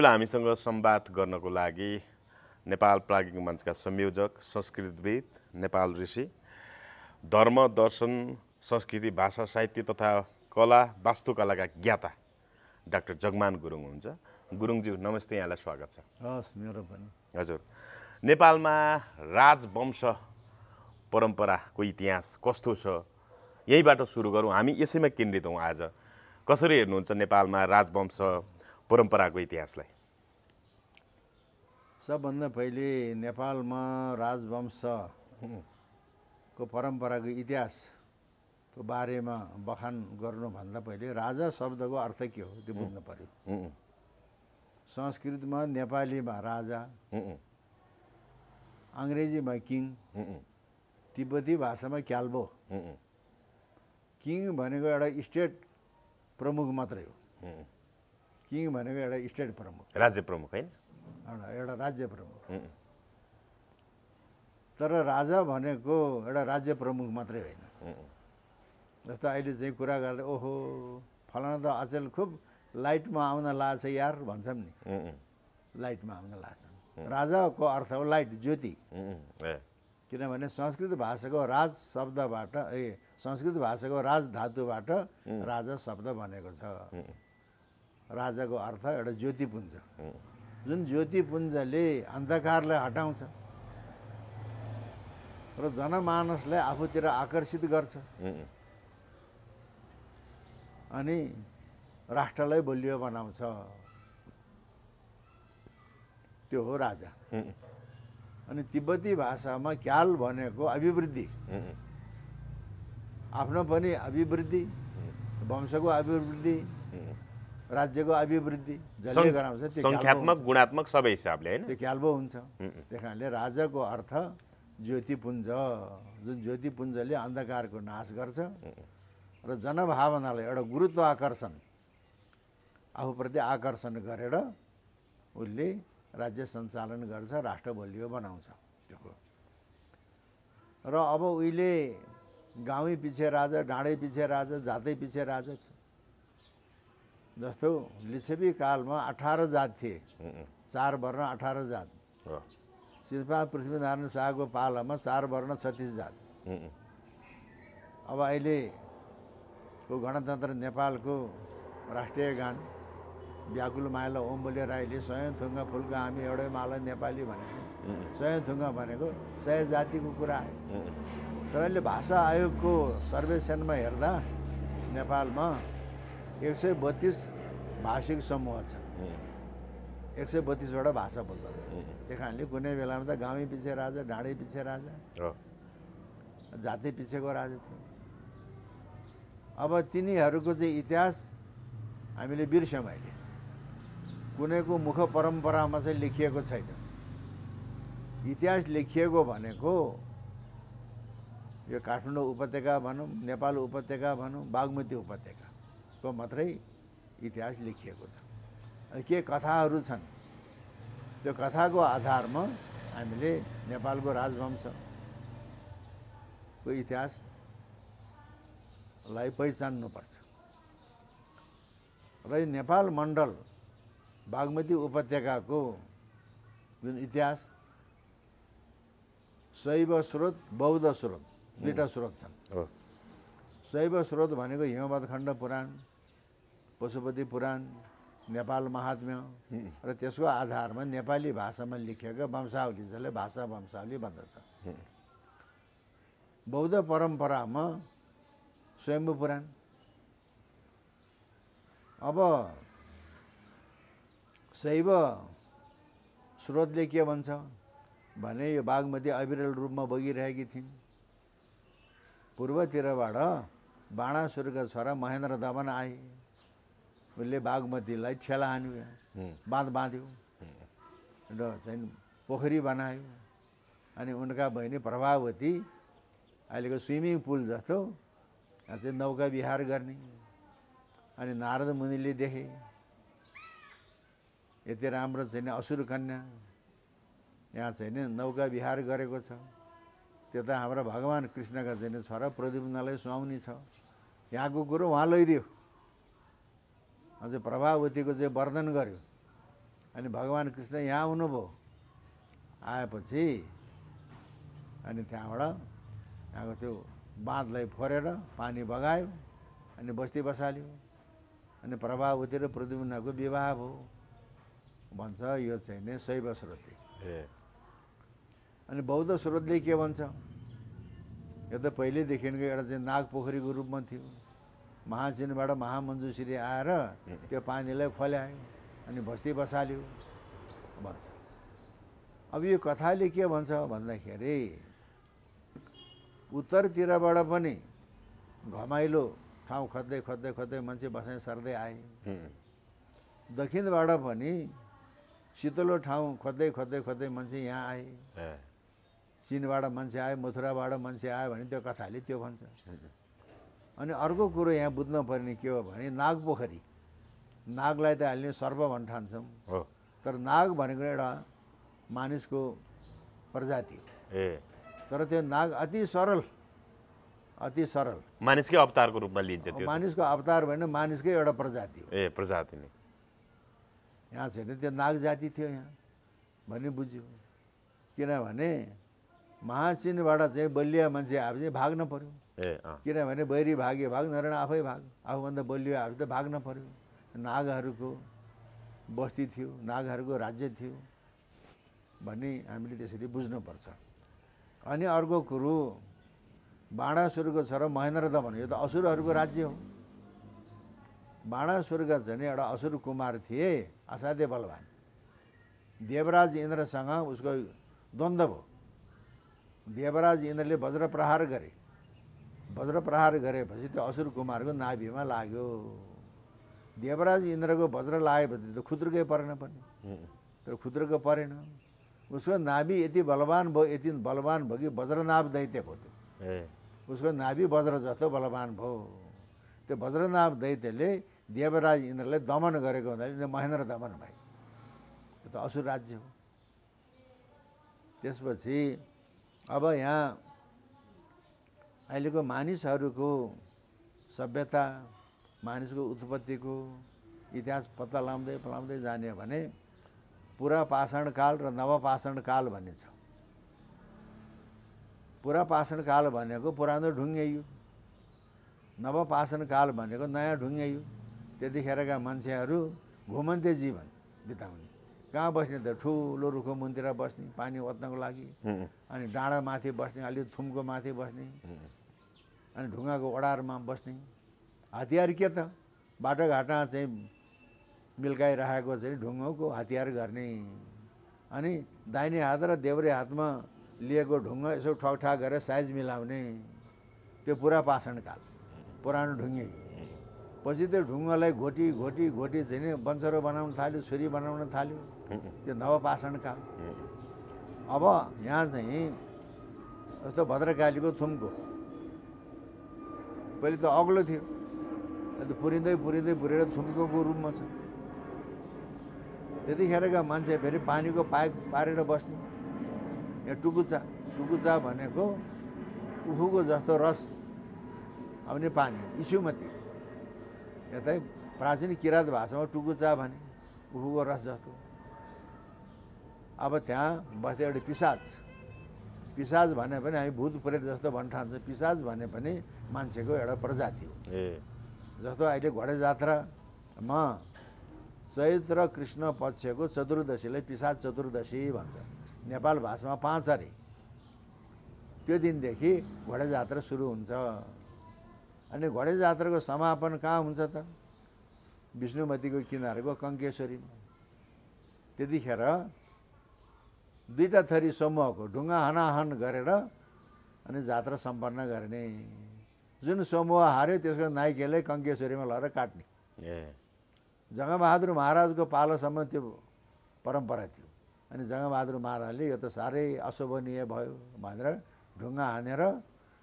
बेला हामीसँग संवाद गर्नको लागि नेपाल प्राज्ञिक मञ्चका संयोजक, संस्कृतविद, नेपाल ऋषि, धर्म, दर्शन, संस्कृति, भाषा, साहित्य तथा कला, वास्तुकलाका ज्ञाता डाक्टर जगमान गुरुङ हुनुहुन्छ। गुरुङज्यू नमस्ते, यहाँलाई स्वागत छ। हस्, मेरो पनि। हजुर, नेपालमा राजवंश परम्पराको इतिहास कस्तो छ, यहीबाट सुरु गरौँ। हामी यसैमा केन्द्रित हौँ आज। कसरी हेर्नुहुन्छ नेपालमा राजवंश परम्पराको इतिहासलाई? सबभन्दा पहिले नेपालमा राजवंशको परम्पराको इतिहासको बारेमा बखान गर्नुभन्दा पहिले राजा शब्दको अर्थ के हो त्यो बुझ्नु पर्यो। संस्कृतमा, नेपालीमा राजा, अङ्ग्रेजीमा किङ, तिब्बती भाषामा क्याल्बो। किङ भनेको एउटा स्टेट प्रमुख मात्रै हो। किङ भनेको एउटा स्टेट प्रमुख, राज्य प्रमुख होइन, एउटा राज्य प्रमुख। तर राजा भनेको एउटा राज्य प्रमुख मात्रै होइन। जस्तो अहिले चाहिँ कुरा गर्दा ओहो फलाना त अचेल खुब लाइटमा आउन लाग्छ यार भन्छौँ नि, लाइटमा आउन लाग्छ। राजाको अर्थ हो लाइट, ज्योति। किनभने संस्कृत भाषाको राज शब्दबाट संस्कृत भाषाको राज धातुबाट राजा शब्द बनेको छ। राजाको अर्थ एउटा ज्योतिपुञ्ज, जुन ज्योतिपुञ्जले अन्धकारलाई हटाउँछ र जनमानसलाई आफूतिर आकर्षित गर्छ अनि राष्ट्रलाई बलियो बनाउँछ, त्यो हो राजा। अनि तिब्बती भाषामा क्याल भनेको अभिवृद्धि, आफ्नो पनि अभिवृद्धि, वंशको अभिवृद्धि, राज्यको अभिवृद्धि जसले गराउँछ त्यो सङ्ख्यात्मक गुणात्मक सबै हिसाबले होइन, त्यो क्याल्बो हुन्छ। त्यही कारणले राजाको अर्थ ज्योतिपुञ्ज, जुन ज्योतिपुञ्जले अन्धकारको नाश गर्छ र जनभावनालाई एउटा गुरुत्वाकर्षण, आफूप्रति आकर्षण गरेर उसले राज्य सञ्चालन गर्छ, राष्ट्र बलियो बनाउँछ, त्यो हो। र अब उहिले गाउँै पछि राजा, डाँडै पछि राजा, जातै पछि राजा थियो। जस्तो लिच्छवी कालमा 18 जात थिए, 4 वर्ण 18 जात। शिवपाल पृथ्वीनारायण शाहको पालामा 4 वर्ण 36 जात। अब अहिलेको गणतन्त्र नेपालको राष्ट्रिय गान व्याकुल मायाला ओम बलिया राईले सय थुङ्गा फुलका हामी एउटै माला नेपाली भनेको छ। सय थुङ्गा भनेको 100 जातिको कुरा आयो। तर अहिले भाषा आयोगको सर्वेक्षणमा हेर्दा नेपालमा 132 भाषिक समूह छन्, 132वटा भाषा बोल्दो रहेछ। त्यही कारणले कुनै बेलामा त गाउँै पछि राजा, डाँडै पछि राजा, जातै पछिको राजा थियो। अब तिनीहरूको चाहिँ इतिहास हामीले बिर्स्यौँ। अहिले कुनैको मुख परम्परामा चाहिँ लेखिएको छैन। इतिहास लेखिएको भनेको यो काठमाडौँ उपत्यका भनौँ, नेपाल उपत्यका भनौँ, बागमती उपत्यकाको मात्रै इतिहास लेखिएको छ। के कथाहरू छन्, त्यो कथाको आधारमा हामीले नेपालको राजवंशको इतिहासलाई पहिचान्नुपर्छ। र नेपाल मण्डल बागमती उपत्यकाको जुन इतिहास, शैव स्रोत, बौद्ध स्रोत, दुईटा स्रोत छन्। शैव स्रोत भनेको हिमवत्खण्ड पुराण, पशुपति पुराण, नेपाल महात्म्य र त्यसको आधारमा नेपाली भाषामा लेखिएका वंशावली, जसले भाषा वंशावली भन्दछ। बौद्ध परम्परामा स्वयम्भू पुराण। अब शैव स्रोतले के भन्छ भने यो बागमती अविरल रूपमा बगिरहेकी थिइन्। पूर्वतिरबाट बाणासुरका छोरा महेन्द्र दमन आए, उसले बागमतीलाई ठेला हान्यो, बाँध बाँध्यो र चाहिँ पोखरी बनायो। अनि उनका बहिनी प्रभावती अहिलेको स्विमिङ पुल जस्तो चाहिँ नौका विहार गर्ने। अनि नारद मुनिले देखे यति राम्रो चाहिँ असुर कन्या यहाँ चाहिँ नौका विहार गरेको छ, त्यो त हाम्रो भगवान् कृष्णका चाहिँ छोरा प्रद्युम्नलाई सुहाउने छ, यहाँको कुरो उहाँ लैदियो। अझै प्रभावतीको चाहिँ वर्णन गर्यो। अनि भगवान् कृष्ण यहाँ आउनुभयो। आएपछि अनि त्यहाँबाट यहाँको त्यो बाँधलाई फोरेर पानी बगायो अनि बस्ती बसाल्यो। अनि प्रभावती र प्रद्युम्नको विवाह भयो भन्छ। यो चाहिँ नि शैव स्रोतले। अनि बौद्ध स्रोतले के भन्छ, यो त पहिल्यैदेखिको एउटा चाहिँ नाग पोखरीको रूपमा थियो। महाचिनबाट महामञ्जुश्री आएर त्यो पानीलाई फल्यायो अनि बस्ती बसाल्यो भन्छ। अब यो कथाले के भन्छ भन्दाखेरि उत्तरतिरबाट पनि घमाइलो ठाउँ खोज्दै खोज्दै खोज्दै मान्छे बसाइ सर्दै आए। दक्षिणबाट पनि शीतलो ठाउँ खोज्दै खोज्दै खोज्दै मान्छे यहाँ आए। चीनबाट मान्छे आए, मथुराबाट मान्छे आयो भने त्यो कथाले त्यो भन्छ। अनि अर्को कुरो यहाँ बुझ्न पर्ने के हो भने नाग पोखरी, नागलाई त हामीले सर्प भन्न ठान्छौँ, तर नाग भनेको एउटा मानिसको प्रजाति हो। तर त्यो नाग अति सरल, अति सरल मानिसकै अवतारको रूपमा लिन्छ। त्यो मानिसको अवतार भने मानिसकै एउटा प्रजाति हो। प्रजाति नै यहाँ छैन, त्यो नाग जाति थियो यहाँ भन्ने बुझ्यो। किनभने महाचिनबाट चाहिँ बलिया मान्छे आएपछि भाग्न पर्यो। किनभने बैरी भाग्यो भाग, नरायण आफै भाग, आफूभन्दा बलियो आएपछि त भाग्न पर्यो। नागहरूको बस्ती थियो, नागहरूको राज्य थियो भन्ने हामीले त्यसरी बुझ्नुपर्छ। अनि अर्को कुरो बाणासुरको छोरा महेन्द्र दमन, यो त असुरहरूको राज्य हो। बाणासुरका चाहिँ एउटा असुर कुमार थिए, असाध्य बलवान। देवराज इन्द्रसँग उसको द्वन्द्व भयो। देवराज इन्द्रले वज्र प्रहार गरे। वज्र प्रहार गरेपछि त्यो असुर कुमारको नाभिमा लाग्यो। देवराज इन्द्रको वज्र लागेपछि त खुद्रुकै परेन पनि, तर खुद्रुको परेन। उसको नाभि यति बलवान भयो, यति बलवान भयो कि वज्रनाभ दैत्य भयो। उसको नाभि वज्र जस्तो बलवान भयो। त्यो वज्रनाभ दैत्यले देवराज इन्द्रलाई दमन गरेको हुँदाखेरि महेन्द्र दमन भयो। यो त असुर राज्य हो। त्यसपछि अब यहाँ अहिलेको मानिसहरूको सभ्यता, मानिसको उत्पत्तिको इतिहास पत्ता लगाउँदै जाने भने पुरापाषाण काल र नवपाषाण काल भनिन्छ। पुरापाषाण काल भनेको पुरानो ढुङ्गे युग, नवपाषाण काल भनेको नयाँ ढुङ्गे युग। त्यतिखेरका मान्छेहरू घुमन्ते जीवन बिताउने। कहाँ बस्ने त ठुलो रुखो मुनतिर बस्ने पानी ओत्नको लागि, अनि डाँडा माथि बस्ने, अलि थुमको माथि बस्ने, अनि ढुङ्गाको ओडारमा बस्ने। हतियार के त बाटोघाटमा चाहिँ मिल्काइराखेको चाहिँ ढुङ्गाको हतियार गर्ने। अनि दाहिने हात र देब्रे हातमा लिएको ढुङ्गा यसो ठकठाक गरेर साइज मिलाउने। त्यो पुरापाषाण काल, पुरानो ढुङ्गे। पछि त्यो ढुङ्गालाई घोटी घोटी घोटी चाहिँ नि बन्चरो बनाउन थाल्यो, छुरी बनाउन थाल्यो। त्यो नवपाषाण काल। अब यहाँ चाहिँ जस्तो भद्रकालीको थुम्को पहिले त अग्लो थियो, अन्त पुरिँदै पुरिँदै पुरेर थुम्कोको रूपमा छ। त्यतिखेरका मान्छे फेरि पानीको पाइप पारेर बस्ने। यहाँ टुकुचा, टुकुचा भनेको उखुको जस्तो रस आउने पानी, इछुमती। यतै प्राचीन किराँत भाषामा टुकुचा भने उखुको रस जस्तो। अब त्यहाँ बस्दै एउटा पिशाच। पिशाच भने पनि हामी भूत प्रेत जस्तो भन्न ठान्छ। पिशाच भने पनि मान्छेको एउटा प्रजाति हो। जस्तो अहिले घोडे जात्रामा चैत्र कृष्ण पक्षको चतुर्दशीलाई पिशाच चतुर्दशी भन्छ। नेपाल भाषामा 5 अरे। त्यो दिनदेखि घोडे जात्रा सुरु हुन्छ। अनि घोडे जात्राको समापन कहाँ हुन्छ त? विष्णुमतीको किनारको कङ्केश्वरीमा। त्यतिखेर दुईटा थरी समूहको ढुङ्गा हनाहन गरेर अनि जात्रा सम्पन्न गर्ने। जुन समूह हार्यो त्यसको नाइकेलाई कङ्केश्वरीमा लगेर काट्ने। जङ्गबहादुर महाराजको पालोसम्म त्यो परम्परा थियो। अनि जङ्गबहादुर महाराजले यो त साह्रै अशोभनीय भयो भनेर ढुङ्गा हानेर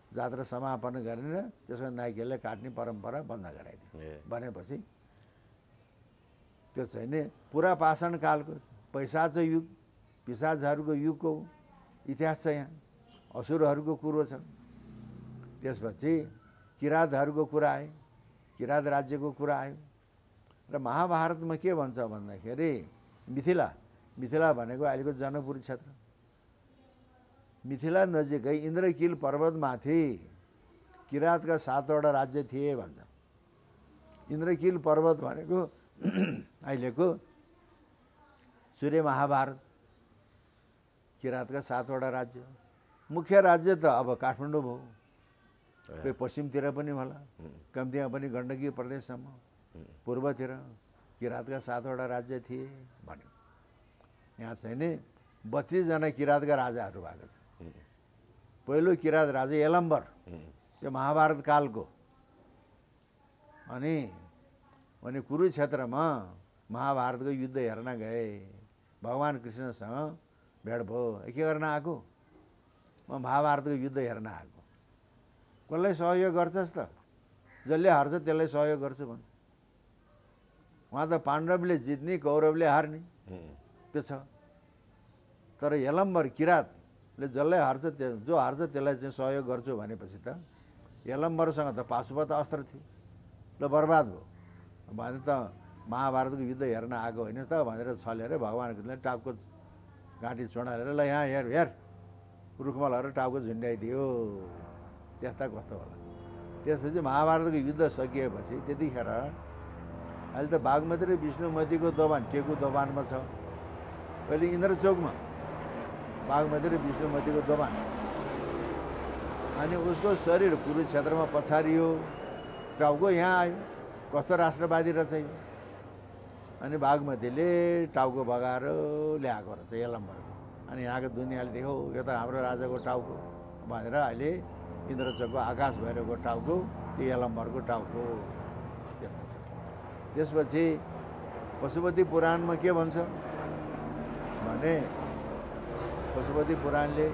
जात्रा समापन गरेर त्यसको नाइकेलाई काट्ने परम्परा बन्द गराइदियो। भनेपछि त्यो चाहिँ नि पुरापाषाण कालको पैसाच युग, पिशाचहरूको युगको इतिहास छ। यहाँ असुरहरूको कुरो छ। त्यसपछि किराँतहरूको कुरा आयो, किराँत राज्यको कुरा आयो। र महाभारतमा के भन्छ भन्दाखेरि मिथिला भनेको अहिलेको जनकपुर क्षेत्र। मिथिला नजिकै इन्द्रकील पर्वतमाथि किराँतका 7वटा राज्य थिए भन्छ। इन्द्रकील पर्वत भनेको अहिलेको सूर्य महाभारत, किराँतका 7वटा राज्य। मुख्य राज्य त अब काठमाडौँ भयो, कोही पश्चिमतिर पनि होला, कम्तीमा पनि गण्डकी प्रदेशसम्म, पूर्वतिर किराँतका 7वटा राज्य थिए भन्यो। यहाँ चाहिँ नि 32 जना किराँतका राजाहरू भएको छ। पहिलो किराँत राजा यलम्बर, त्यो महाभारत कालको। अनि कुरुक्षेत्रमा महाभारतको युद्ध हेर्न गए, भगवान कृष्णसँग भेट भयो। के गर्न आएको? म महाभारतको युद्ध हेर्न आएको। कसलाई सहयोग गर्छस् त? जसले हार्छ त्यसलाई सहयोग गर्छु भन्छ। उहाँ त पाण्डवले जित्ने, कौरवले हार्ने, त्यो छ। तर यलम्बर किराँतले जसलाई हार्छ, जो हार्छ त्यसलाई चाहिँ सहयोग गर्छु भनेपछि त यलम्बरसँग त पाशुपत अस्त्र थियो, ल बर्बाद भयो भने त महाभारतको युद्ध हेर्न आएको होइनस् त भनेर छलेर भगवान कृष्णले टाउको घाँटी चोडालेर ल यहाँ हेर हेर रुखमलहरू टाउको झुन्ड्याइदियो। त्यस्ता कस्तो होला। त्यसपछि महाभारतको युद्ध सकिएपछि त्यतिखेर अहिले त बागमती र विष्णुमतीको दोभान टेकु दोभानमा छ। पहिले इन्द्रचोकमा बागमती र विष्णुमतीको दोभान। अनि उसको शरीर कुरुक्षेत्रमा पछारियो, टाउको यहाँ आयो। कस्तो राष्ट्रवादी रहेछ यो। अनि बागमतीले टाउको बगाएर ल्याएको रहेछ यलम्बरको। अनि यहाँको दुनियाँले देख्यो यो त हाम्रो राजाको टाउको भनेर अहिले इन्द्रचोकको आकाश भैरवको टाउको त्यो यलम्बरको टाउको त्यस्तो छ। त्यसपछि पशुपति पुराणमा के भन्छ भने पशुपति पुराणले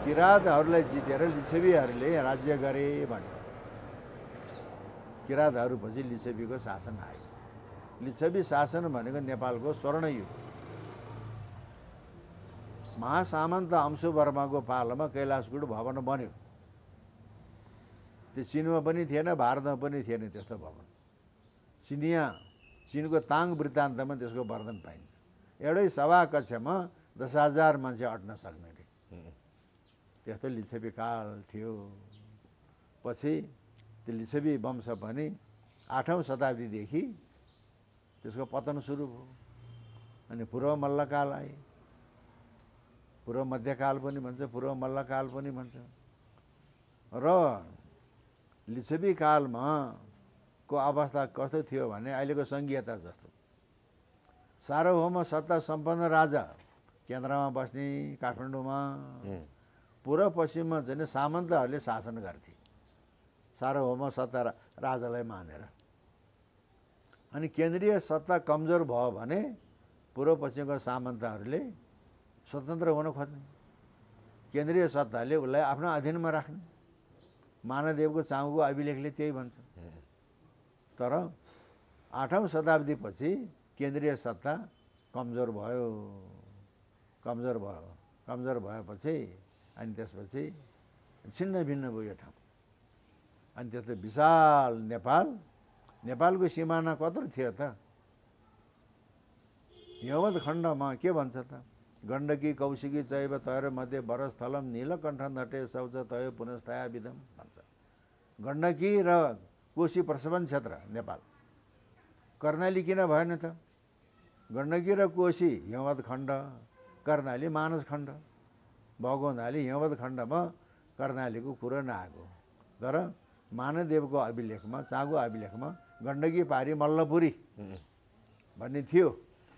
किराँतहरूलाई जितेर लिच्छवीहरूले राज्य गरे भन्यो। किराँतहरूपछि लिच्छवीको शासन आयो। लिच्छवी शासन भनेको नेपालको स्वर्णयुग। महासामन्त अंशुवर्माको पालामा कैलाशकूट भवन बन्यो। त्यो चिनमा पनि थिएन, भारतमा पनि थिएन त्यस्तो भवन। चिनको ताङ वृत्तान्तमा त्यसको वर्णन पाइन्छ। एउटै सभा कक्षमा 10,000 मान्छे अट्न सक्ने रे, त्यस्तो लिच्छवी काल थियो। पछि त्यो लिच्छवी वंश पनि 8औं शताब्दीदेखि त्यसको पतन सुरु भयो। अनि पूर्व मल्लकाल आए, पूर्व मध्यकाल पनि भन्छ, पूर्व मल्लकाल पनि भन्छ। र लिच्छवी कालमा को अवस्था कस्तो थियो भने अहिलेको सङ्घीयता जस्तो। सार्वभौम सत्ता सम्पन्न राजा केन्द्रमा बस्ने काठमाडौँमा, पूर्व पश्चिममा चाहिँ सामन्तहरूले शासन गर्थे सार्वभौम सत्ता राजालाई मानेर। अनि केन्द्रीय सत्ता कमजोर भयो भने पूर्व पश्चिमका सामन्तहरूले स्वतन्त्र हुन खोज्ने, केन्द्रीय सत्ताले उसलाई आफ्नो अधीनमा राख्ने। मानवदेवको चाउको अभिलेखले त्यही भन्छ। तर 8औं शताब्दीपछि केन्द्रीय सत्ता कमजोर भएपछि अनि त्यसपछि छिन्न भिन्न भयो यो ठाउँ। अनि त्यस्तो विशाल नेपालको सिमाना कत्रो थियो त? यवत खण्डमा के भन्छ त? गण्डकी कौशिकी चैव तयर मध्ये बरस्थलम नीलकण्ठ नटे शौच तय पुनस्तया विधम भन्छ। गण्डकी र कोशी प्रशोभन क्षेत्र नेपाल। कर्णाली किन भएन त? गण्डकी र कोशी हिमवत खण्ड, कर्णाली मानस खण्ड भएको हुनाले हिमवत खण्डमा कर्णालीको कुरो नआएको। तर मानवदेवको अभिलेखमा, चाँगो अभिलेखमा गण्डकी पारी मल्लपुरी भन्ने थियो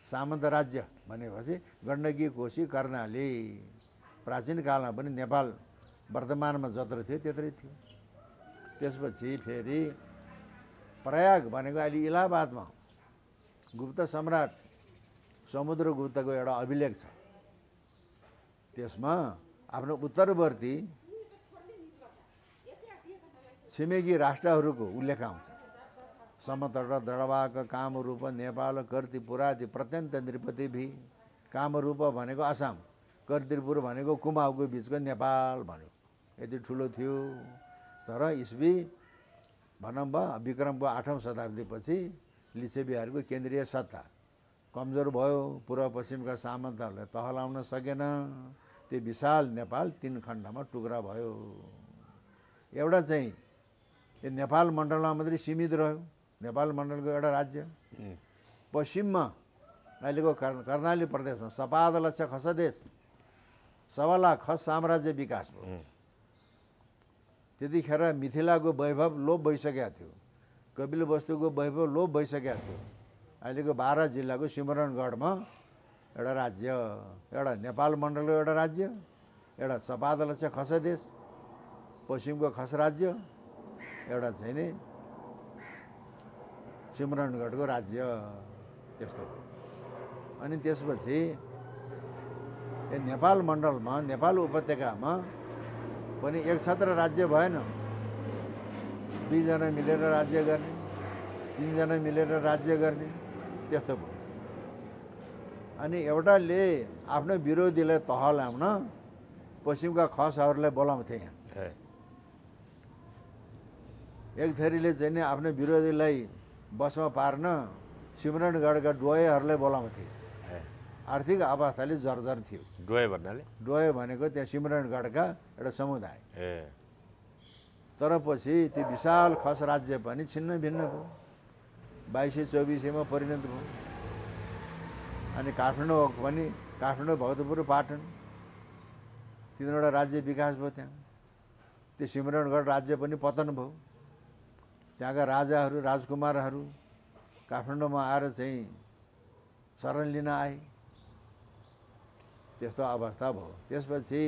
सामन्त राज्य भनेपछि गण्डकी कोशी कर्णाली। प्राचीन कालमा पनि नेपाल वर्तमानमा जत्रो थियो त्यत्रै थियो। त्यसपछि फेरि प्रयाग भनेको अहिले इलाहाबादमा गुप्त सम्राट समुद्रगुप्तको एउटा अभिलेख छ। त्यसमा आफ्नो उत्तरवर्ती छिमेकी राष्ट्रहरूको उल्लेख आउँछ। समतट दृढवाक कामरूप नेपाल कर्तिपुरादि प्रत्यन्त नृपति भी। कामरूप भनेको आसाम, कर्तिपुर भनेको कुमाऊको बिचको नेपाल भन्यो। यति ठुलो थियो। तर इस्वी भनौँ विक्रमको 8औं शताब्दीपछि लिच्छवीहरूको केन्द्रीय सत्ता कमजोर भयो, पूर्व पश्चिमका सामन्तहरूले तह लाउन सकेन, त्यो विशाल नेपाल 3 खण्डमा टुक्रा भयो। एउटा चाहिँ यो नेपाल मण्डलमा मात्रै सीमित रह्यो, नेपाल मण्डलको एउटा राज्य। पश्चिममा अहिलेको कर्णाली प्रदेशमा सपादलक्ष खसदेश, 1.25 लाख खस साम्राज्य विकास भयो। त्यतिखेर मिथिलाको वैभव लोप भइसकेको थियो, कपिलवस्तुको वैभव लोप भइसकेको थियो। अहिलेको 12 जिल्लाको सिमरनगढमा एउटा राज्य, एउटा नेपाल मण्डलको एउटा राज्य, एउटा सपादलक्ष खस देश, पश्चिमको खस राज्य, एउटा चाहिँ नि सिमरनगढको राज्य, त्यस्तो। अनि त्यसपछि यो नेपाल मण्डलमा, नेपाल उपत्यकामा पनि एक छत्र राज्य भएन, 2 जना मिलेर राज्य गर्ने, 3 जना मिलेर राज्य गर्ने, त्यस्तो भयो। अनि एउटाले आफ्नो विरोधीलाई तह ल्याउन पश्चिमका खसहरूलाई बोलाउँथे यहाँ। एक थरीले चाहिँ नि आफ्नो विरोधीलाई बसमा पार्न सिमरनगढका डोयहरूलाई बोलाउँथे। आर्थिक अवस्थाले जर्जर थियो। डोय भन्नाले? डोय भनेको त्यहाँ सिमरनगढका एउटा समुदाय। तर पछि त्यो विशाल खस राज्य पनि छिन्न भिन्न भयो, 2224मा परिणत भयो। अनि काठमाडौँ पनि, काठमाडौँ, भक्तपुर, पाटन, 3वटा राज्य विकास भयो त्यहाँ। त्यो सिमरनगढ राज्य पनि पतन भयो। त्यहाँका राजाहरू, राजकुमारहरू काठमाडौँमा आएर चाहिँ शरण लिन आए, त्यस्तो अवस्था भयो। त्यसपछि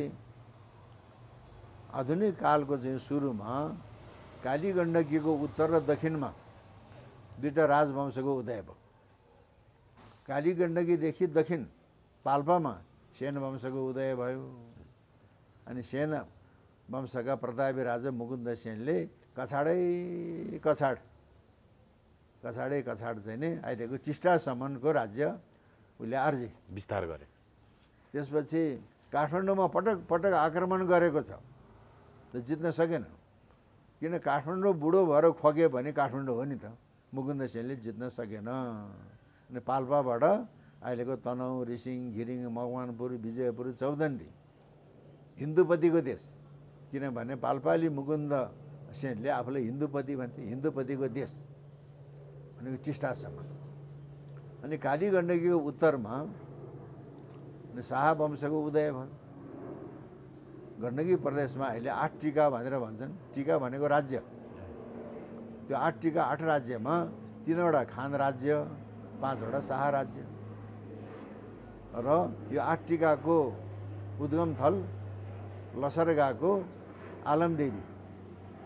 आधुनिक कालको चाहिँ सुरुमा काली गण्डकीको उत्तर र दक्षिणमा 2टा राजवंशको उदय भयो। काली गण्डकीदेखि दक्षिण पाल्पामा सेन वंशको उदय भयो। अनि सेन वंशका प्रतापी राजा मुकुन्द सेनले कछाडै कछाड चाहिँ नि अहिलेको टिस्टासम्मको राज्य उसले आर्जे, विस्तार गरे। त्यसपछि काठमाडौँमा पटक पटक आक्रमण गरेको छ, त जित्न सकेन। किन काठमाडौँ बुढो भएर खोग्यो भने काठमाडौँ हो नि त, मुकुन्द सेनले जित्न सकेन। अनि पाल्पाबाट अहिलेको तनहुँ, रिसिङ, घिरिङ, मकवानपुर, विजयपुर, चौदण्डी हिन्दूपतिको देश। किनभने पाल्पाली मुकुन्द सेनले आफूलाई हिन्दूपति भन्थे, हिन्दूपतिको देश भनेको टिस्टासम्म। अनि काली गण्डकीको उत्तरमा शाह वंशको उदय भयो। गण्डकी प्रदेशमा अहिले 8 टिका भनेर भन्छन्। टिका भनेको राज्य। त्यो 8 टिका, 8 राज्यमा 3वटा खान राज्य, 5वटा शाह राज्य। र यो 8 टिकाको उद्गम थल लसरगाको आलमदेवी,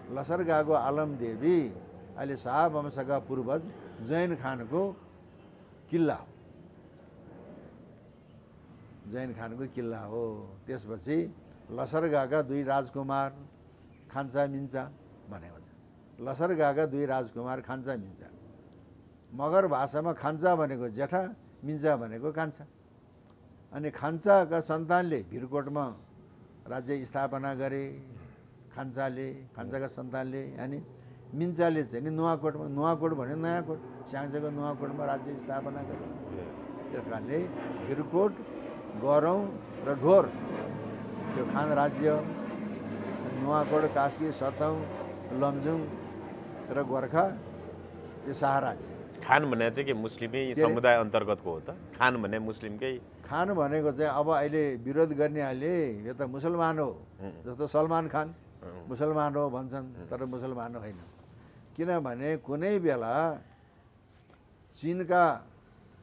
लसरगाको आलमदेवी अहिले शाह वंशका पूर्वज जैन खानको किल्ला हो, जैन खानको किल्ला हो। त्यसपछि लसरगाका 2 राजकुमार खान्चा मिन्चा भनेको छ। लसरगाका 2 राजकुमार खान्चा मिन्चा। मगर भाषामा खान्चा भनेको जेठा, मिन्चा भनेको कान्छा। अनि खान्चाका सन्तानले भिरकोटमा राज्य स्थापना गरे, खान्चाका सन्तानले। अनि मिन्चाले चाहिँ नि नुवाकोटमा, नुवाकोट भन्यो नयाँकोट, स्याङ्जाको नुवाकोटमा राज्य स्थापना गरे। त्यस कारणले भिरकोट, गरौँ र ढोर त्यो खान राज्य, नुवाकोट, कास्की, सतौँ, लमजुङ र गोर्खा यो शाह राज्य। खान भने चाहिँ के मुस्लिमै समुदाय अन्तर्गतको हो त? खान भने मुस्लिमकै? खान भनेको चाहिँ अब अहिले विरोध गर्नेहरूले यो त मुसलमान हो, जस्तो सलमान खान मुसलमान हो भन्छन्, तर मुसलमान होइन। किनभने कुनै बेला चिनका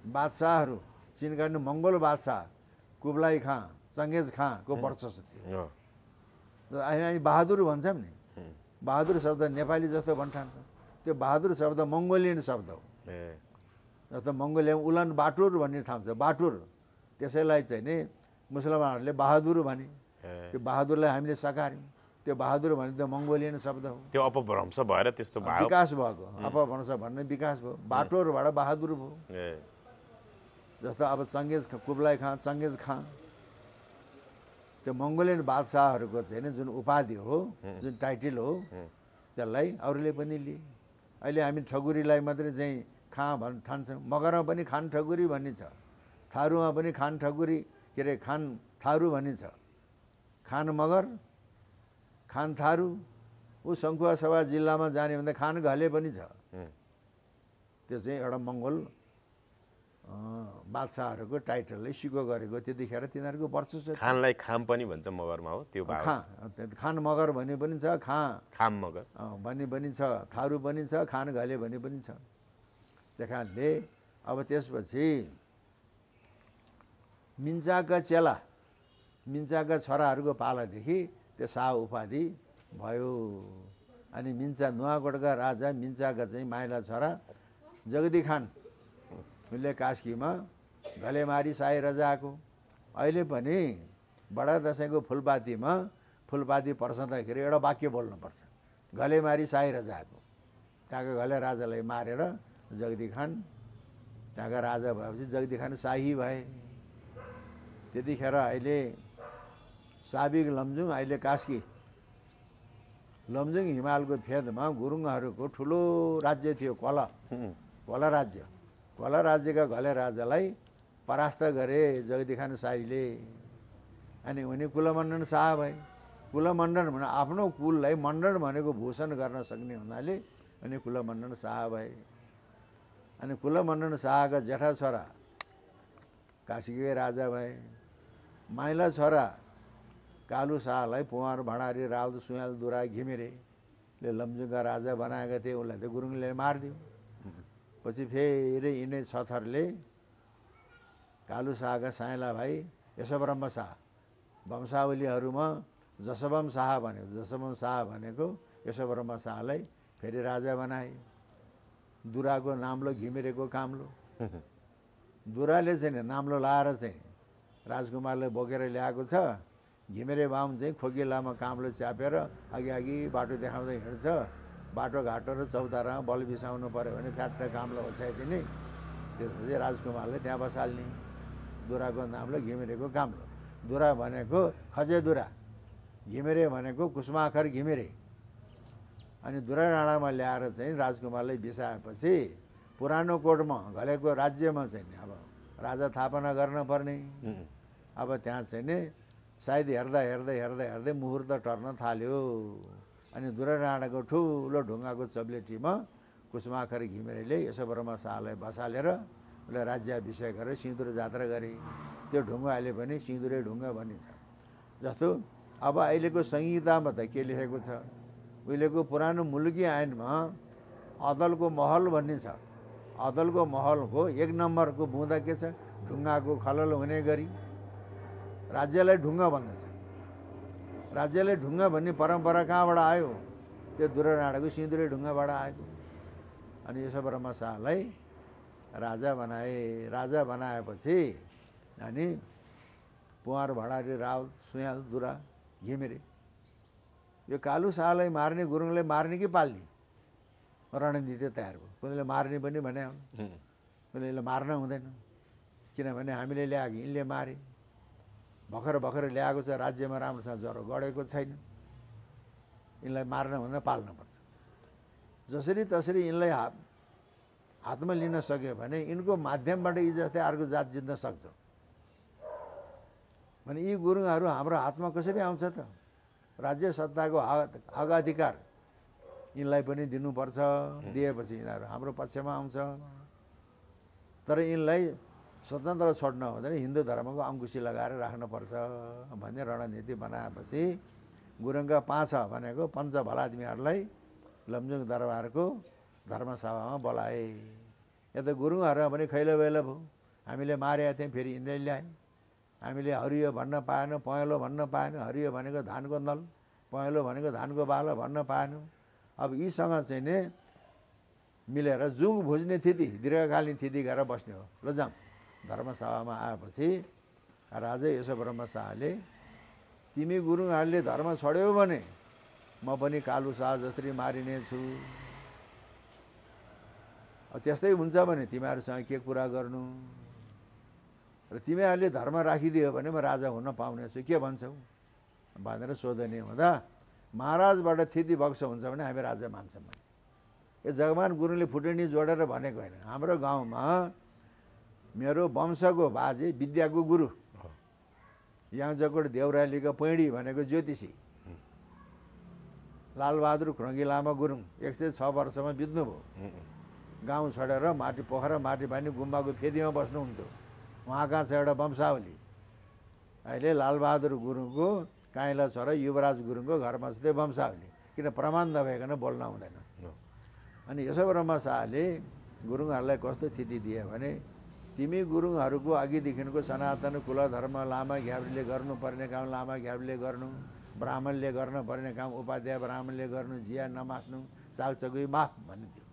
बादशाहहरू, चिनका मङ्गोल बादशाह कुबलाई खाँ, चङ्गेज खाँको वर्चस्व थियो। हामी बहादुर भन्छौँ नि, बहादुर शब्द नेपाली जस्तो भन्ठान्छ। त्यो बहादुर शब्द मङ्गोलियन शब्द हो। जस्तो मङ्गोलियन उलन बाटुर भन्ने ठाउँ छ, बाटुर, त्यसैलाई चाहिँ नि मुसलमानहरूले बहादुर भने। त्यो बहादुरलाई हामीले सकार्यौँ। त्यो बहादुर भने त मङ्गोलियन शब्द हो। त्यो अपभ्रंश भएर त्यस्तो भयो, विकास भएको। अपभ्रंश भन्ने विकास भयो, बाटोरबाट बहादुर भयो। जस्तो अब चङ्गेज कुबलाई खाँ, चङ्गेज खाँ, त्यो मङ्गोलियन बादशाहहरूको चाहिँ नि जुन उपाधि हो, जुन टाइटल हो, त्यसलाई अरूले पनि लिए। अहिले हामी ठकुरीलाई मात्रै चाहिँ खाँ ठान्छौँ। मगरमा पनि खान ठकुरी भनिन्छ, थारूमा पनि खान ठकुरी के अरे खान थारू भनिन्छ, खान मगर खान थारू। ऊ सङ्खुवासभा जिल्लामा जाने भन्दा खान घले पनि छ। त्यो चाहिँ एउटा मङ्गोल बादशाहहरूको टाइटलले सिको गरेको। त्यतिखेर तिनीहरूको वर्चस्व। खानलाई खाम पनि भन्छ मगरमा हो त्यो भाव। खान मगर भन्ने पनि छ, खाम मगर भन्ने पनि छ, थारू पनि छ, खान घले भन्ने पनि छ। त्यही कारणले अब त्यसपछि मिन्चाका चेला, मिन्चाका छोराहरूको पालादेखि त्यो शाह उपाधि भयो। अनि मिन्चा नुवाकोटका राजा मिन्चाका चाहिँ माइला छोरा जगदी खान, उसले कास्कीमा घलेमारी साई रजाको। अहिले पनि बडा दसैँको फुलपातीमा फुलपाती पर्सँदाखेरि एउटा वाक्य बोल्नुपर्छ, घलेमारी साई रजाको। त्यहाँको घले राजालाई मारेर जगदी खान त्यहाँका राजा भएपछि जगदी खान शाही भए। त्यतिखेर अहिले साबिक लमजुङ, अहिले कास्की। लमजुङ हिमालको फेदमा गुरुङहरूको ठुलो राज्य थियो, कोला राज्य। कोला राज्यका घले राजालाई परास्त गरे जगदी खान शाहीले। अनि उनी कुलमण्डन शाह भए। कुलमण्डन भने आफ्नो कुललाई मण्डन भनेको भूषण गर्न सक्ने हुनाले अनि कुलमण्डन शाह भए। अनि कुलमण्डन शाहका जेठा छोरा कास्कीकै राजा भए। माइला छोरा कालु शाहलाई पुवार भण्डारी राउत सुयाल दुरा घिमिरेले लमजुङका राजा बनाएका थिए। उसलाई त गुरुङले मारिदियो। पछि फेरि यिनै छथरले कालु शाहका साइला भाइ यशोब्रह्म शाह, वंशावलीहरूमा जसोबम शाह भनेको, जसोबम शाह भनेको यशोब्रह्म शाहलाई फेरि राजा बनाए। दुराको नाम्लो, घिमिरेको काम्लो। दुराले चाहिँ नाम्लो लाएर चाहिँ राजकुमारले बोकेर ल्याएको छ। घिमिरे बाहुन चाहिँ खोकिलामा काम्लो च्यापेर अघि बाटो देखाउँदै हिँड्छ। बाटोघाटो र चौतारामा बल बिसाउनु पऱ्यो भने फ्याट्ट काम्लो ओछ्याइदिने। त्यसपछि राजकुमारले त्यहाँ बसाल्ने। दुराको नाम्लो, घिमिरेको काम्लो। दुरा भनेको खजेदुरा, घिमिरे भनेको कुसुमाखर घिमिरे। अनि दुरा डाँडामा ल्याएर चाहिँ राजकुमारलाई बिसाएपछि पुरानो कोटमा घलेको राज्यमा चाहिँ अब राजा थापना गर्न पर्ने। अब त्यहाँ चाहिँ नि सायद हेर्दा हेर्दै हेर्दै हेर्दै मुहुर्त टर्न थाल्यो। अनि दुरा डाँडाको ठुलो ढुङ्गाको चप्लेटीमा कुसुमाखर घिमिरेले यशोब्रह्म शाहलाई बसालेर उसलाई राज्याभिषेक गरेर सिन्दुर जात्रा गरे। त्यो ढुङ्गा अहिले पनि सिन्दुरे ढुङ्गा भनिन्छ। जस्तो अब अहिलेको संहितामा त के लेखेको छ, उहिलेको पुरानो मुलुकी ऐनमा अदलको महल भन्ने छ। अदलको महलको 1 नम्बरको बुँदा के छ, ढुङ्गाको खलल हुने गरी राज्यलाई ढुङ्गा भन्दछ। राज्यलाई ढुङ्गा भन्ने परम्परा कहाँबाट आयो? त्यो दुरा डाँडाको सिन्दुरे ढुङ्गाबाट आएको। अनि यशोब्रह्म शाहलाई राजा बनाए। राजा बनाएपछि अनि पुवार भण्डारी राउत सुयाल दुरा घिमिरे यो कालु शाहलाई मार्ने, गुरुङलाई मार्ने कि पाल्ने रणनीति तयार भयो। कुनैले मार्ने पनि भने, कुनैले मार्न हुँदैन, किनभने हामीले ल्याएको यिनले मारे। भर्खर भर्खर ल्याएको छ, राज्यमा राम्रोसँग ज्वरो गढेको छैन, यिनलाई मार्न हुँदैन, पाल्नुपर्छ। जसरी तसरी यिनलाई हातमा लिन सक्यो भने यिनको माध्यमबाट यी जस्तै अर्को जात जित्न सक्छ। भने यी गुरुङहरू हाम्रो हातमा कसरी आउँछ त? राज्य सत्ताको हक अधिकार यिनलाई पनि दिनुपर्छ। दिएपछि यिनीहरू हाम्रो पक्षमा आउँछ। तर यिनलाई स्वतन्त्र छोड्न हुँदैन, हिन्दू धर्मको अङ्कुशी लगाएर राख्नुपर्छ भन्ने रणनीति बनाएपछि गुरुङका 5 भनेको पञ्च भलादमीहरूलाई लमजुङ दरबारको धर्मसभामा बोलाए। यता गुरुङहरू पनि खैलो बेलो भयो। हामीले मारेका थियौँ, फेरि यिनले ल्याए। हामीले हरियो भन्न पाएन, पहेँलो भन्न पाएन। हरियो भनेको धानको नल, पहेँलो भनेको धानको बालो भन्न पाएन। अब यीसँग चाहिँ नि मिलेर जुङ भुज्ने थिति, दीर्घकालीन थिति गरेर बस्ने हो। ल जाऊँ। धर्मसभामा आएपछि राजा यशोब्रह्म शाहले, तिमी गुरुङहरूले धर्म छोड्यौ भने म पनि कालु शाह जसरी मारिनेछु। त्यस्तै हुन्छ भने तिमीहरूसँग के कुरा गर्नु? र तिमीहरूले धर्म राखिदियो भने म राजा हुन पाउनेछु, के भन्छौ भनेर सोधने हुँदा महाराजबाट थिति बक्स हुन्छ भने हामी राजा मान्छौँ भने यो जगमान गुरुङले फुटेनी जोडेर भनेको होइन। हाम्रो गाउँमा मेरो वंशको बाजे विद्याको गुरु याङजकोट देउरालीको पैँडी भनेको ज्योतिषी लालबहादुर खुड्रङ्गी लामा गुरुङ 106 वर्षमा बित्नुभयो। गाउँ छोडेर माटी पोखरा माटी बानी गुम्बाको फेदीमा बस्नुहुन्थ्यो। उहाँ कहाँ छ एउटा वंशावली। अहिले लालबहादुर गुरुङको काइला छोरा युवराज गुरुङको घरमा छ त्यो वंशावली। किन प्रमाण नभइकन बोल्न हुँदैन। अनि यशोब्रह्म शाहले गुरुङहरूलाई कस्तो स्थिति दिए भने तिमी गुरुङहरूको अघिदेखिको सनातन कुल धर्म लामा घ्याब्रीले गर्नुपर्ने काम लामा घ्याब्रीले गर्नु, ब्राह्मणले गर्नुपर्ने काम उपाध्याय ब्राह्मणले गर्नु, जिया नमास्नु, चाकचकुई माफ भनिदियो।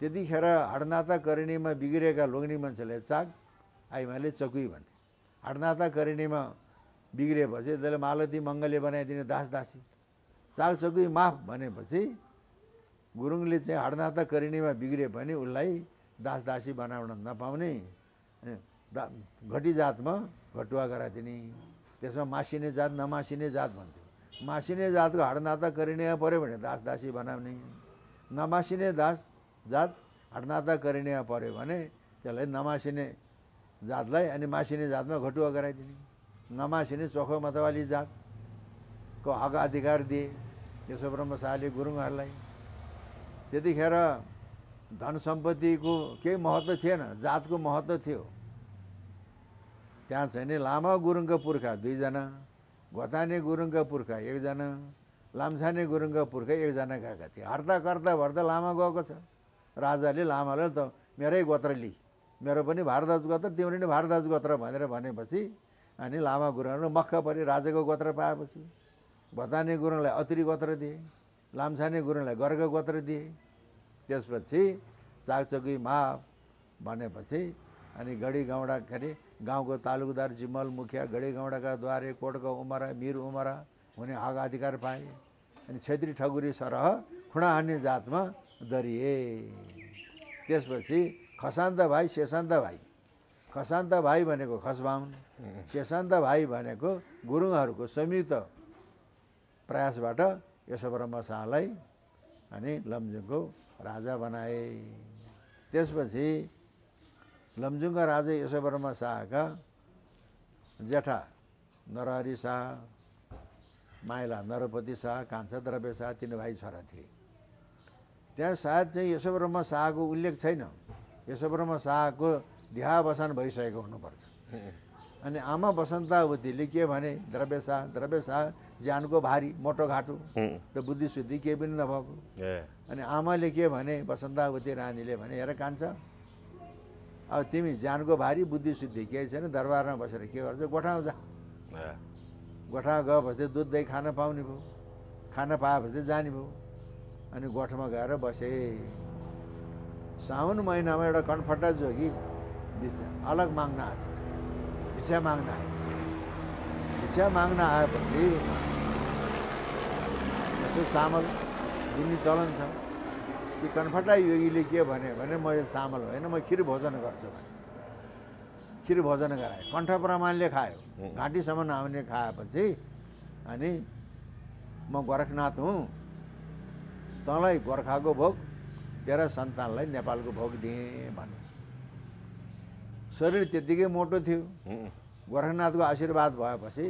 त्यतिखेर हडनाता करिणीमा बिग्रेका लोग्ने मान्छेले चाक आइमाले चकुई भन्थे। हडनाता करिणीमा बिग्रिएपछि त्यसले मालती मङ्गले बनाइदिने दास दासी। चाकचकुई माफ भनेपछि गुरुङले चाहिँ हडनाता करिणीमा बिग्रिए पनि उसलाई दास दासी बनाउन नपाउने, घटी जातमा घटुवा गराइदिने। त्यसमा मासिने जात नमासिने जात भन्थ्यो। मासिने जातको हडनाता करिणीमा पऱ्यो भने दास दासी बनाउने, नमासिने जात हडनाता करिणीमा पऱ्यो भने त्यसलाई नमासिने जातलाई अनि मासिने जातमा घटुवा गराइदिने। नमासिने चोखो मतवाली जातको हक अधिकार दिए यशोब्रह्म शाहले गुरुङहरूलाई। त्यतिखेर धन सम्पत्तिको केही महत्त्व थिएन, जातको महत्त्व थियो। त्यहाँ चाहिँ नि लामा गुरुङका पुर्खा 2 जना, घोताने गुरुङका पुर्खा 1 जना, लाम्छाने गुरुङका पुर्खा 1 जना गएका थिए। हर्ता कर्ता भर्दा लामा गएको छ। राजाले लामालाई त मेरै गोत्र लि, मेरो पनि भारद्वाज गोत्र तिम्रो पनि भारद्वाज गोत्र भनेर भनेपछि अनि लामा गुरुङहरू मक्ख परि राजाको गोत्र पाएपछि घोताने गुरुङलाई अतिरी गोत्र दिए, लाम्छाने गुरुङलाई गर्ग गोत्र दिए। त्यसपछि चाकचकुई माफ भनेपछि अनि गढी गाउँडाखेरि गाउँको तालुकदार जिम्मल मुखिया गढी गाउँडाका द्वारे कोटको उमरा मिर उमरा हुने हक अधिकार पाए। अनि क्षेत्री ठगुरी सरह खुडा हान्ने जातमा दरिए। त्यसपछि खसान्त भाइ शेषान्त भाइ, खसान्त भाइ भनेको खसबाहुन, शेषान्त भाइ भनेको गुरुङहरूको संयुक्त प्रयासबाट यशोब्रह्म शाहलाई अनि लमजुङको राजा बनाए। त्यसपछि लमजुङका राजा यशोब्रह्म शाहका जेठा नरहरि शाह, माइला नरपति शाह, कान्छा द्रव्य शाह 3 भाइ छोरा थिए। त्यहाँ सायद चाहिँ यशोब्रह्म शाहको उल्लेख छैन। यशोब्रह्म शाहको देहावसान भइसकेको हुनुपर्छ। अनि आमा बसन्तावतीले के भने द्रव्य शाह ज्यानको भारी मोटो घाटो त बुद्धि शुद्धि केही पनि नभएको। अनि आमाले के भने बसन्तावती रानीले भने हेर कान्छा अब तिमी ज्यानको भारी बुद्धि शुद्धि केही छैन, दरबारमा बसेर के गर्छ गोठाउँ जा। गोठामा गएपछि दुध दही खान पाउने भयो, खान पाएपछि जाने भयो। अनि गोठमा गएर बसे। साउन महिनामा एउटा कन्फट्टा जोगी अलग माग्न आएछ, भिक्षा माग्न आयो। भिक्षा माग्न आएपछि यसो चामल दिने चलन छ। कि कन्फट्टा योगीले के भने म यो चामल होइन म खिर भोजन गर्छु भने खिर भोजन गरायो। कण्ठ प्रमाणले खायो, घाँटीसम्म आउने खाएपछि अनि म गोरखनाथ हुँ, तँलाई गोर्खाको भोग तेरा सन्तानलाई नेपालको भोग दिएँ भने। शरीर त्यत्तिकै मोटो थियो। गोरखनाथको आशीर्वाद भएपछि